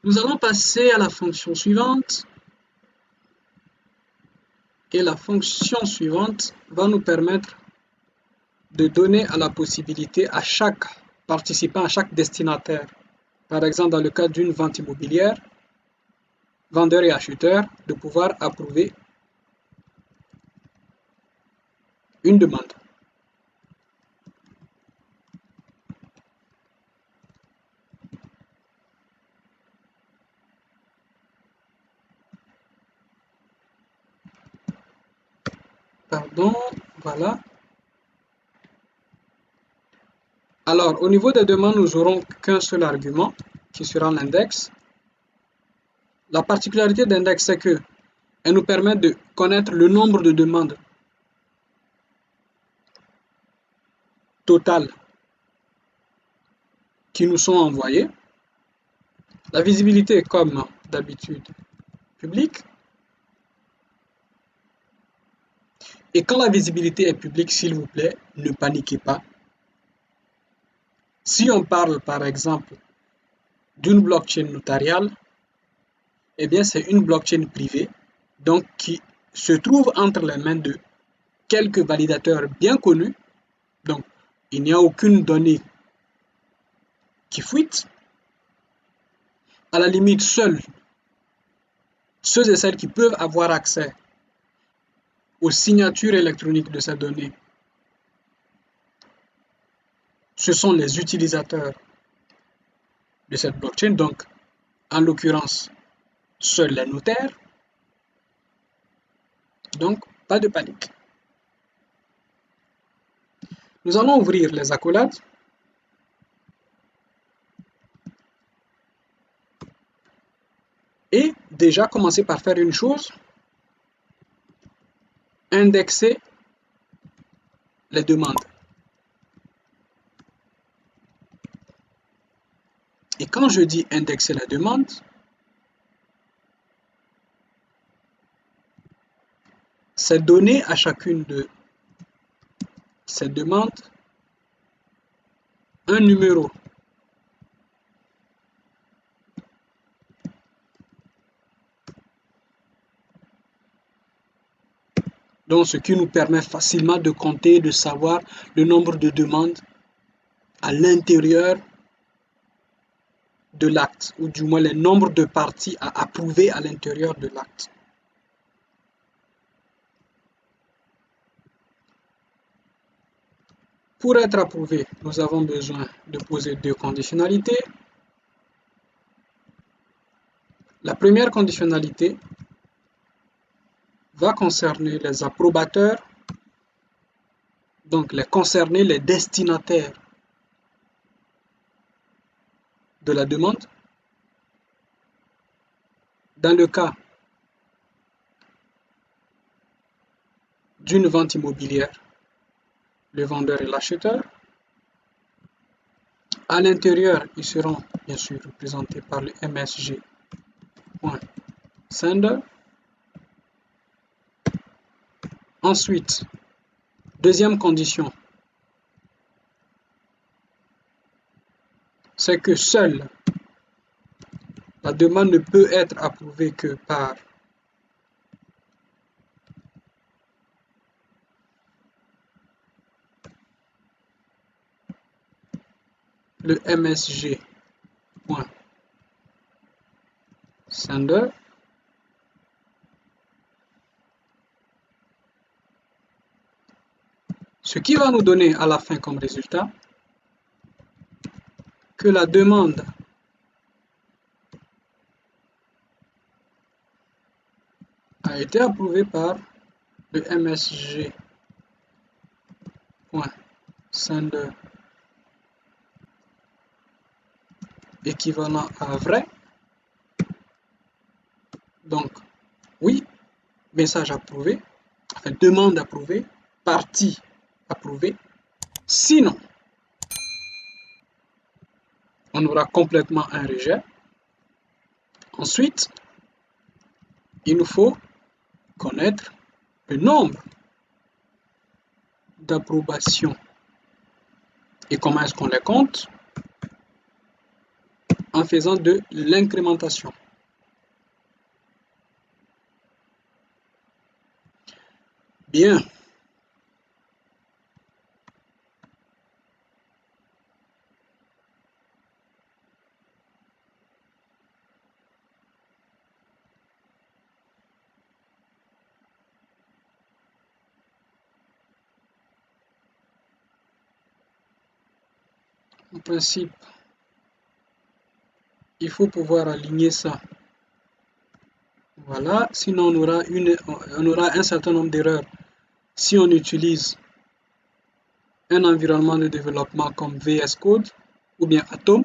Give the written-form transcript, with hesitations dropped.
Nous allons passer à la fonction suivante. Et la fonction suivante va nous permettre de donner à la possibilité à chaque participant, à chaque destinataire, par exemple dans le cas d'une vente immobilière, vendeur et acheteur, de pouvoir approuver une demande. Pardon, voilà. Alors, au niveau des demandes, nous n'aurons qu'un seul argument, qui sera l'index. La particularité d'index, c'est que elle nous permet de connaître le nombre de demandes totales qui nous sont envoyées. La visibilité, comme d'habitude, publique. Et quand la visibilité est publique, s'il vous plaît, ne paniquez pas. Si on parle, par exemple, d'une blockchain notariale, eh bien, c'est une blockchain privée, donc qui se trouve entre les mains de quelques validateurs bien connus. Donc, il n'y a aucune donnée qui fuite. À la limite, seuls ceux et celles qui peuvent avoir accès aux signatures électroniques de ces données, ce sont les utilisateurs de cette blockchain, donc en l'occurrence, seuls les notaires. Donc, pas de panique. Nous allons ouvrir les accolades. Et déjà commencer par faire une chose, indexer les demandes. Et quand je dis indexer la demande, c'est donner à chacune de ces demandes un numéro. Donc, ce qui nous permet facilement de compter, de savoir le nombre de demandes à l'intérieur de l'acte, ou du moins le nombre de parties à approuver à l'intérieur de l'acte. Pour être approuvé, nous avons besoin de poser deux conditionnalités. La première conditionnalité va concerner les approbateurs, donc concerner les destinataires de la demande. Dans le cas d'une vente immobilière, le vendeur et l'acheteur. À l'intérieur, ils seront bien sûr représentés par le msg.sender. Ensuite, deuxième condition, c'est que seule la demande ne peut être approuvée que par le msg.sender. Ce qui va nous donner à la fin comme résultat que la demande a été approuvée par le msg.sender équivalent à vrai. Donc, oui, message approuvé, enfin demande approuvée, partie approuvée. Sinon, on aura complètement un rejet. Ensuite, il nous faut connaître le nombre d'approbations. Et comment est-ce qu'on les compte? en faisant de l'incrémentation. Bien. En principe, il faut pouvoir aligner ça. Voilà, sinon on aura un certain nombre d'erreurs si on utilise un environnement de développement comme VS Code ou bien Atom.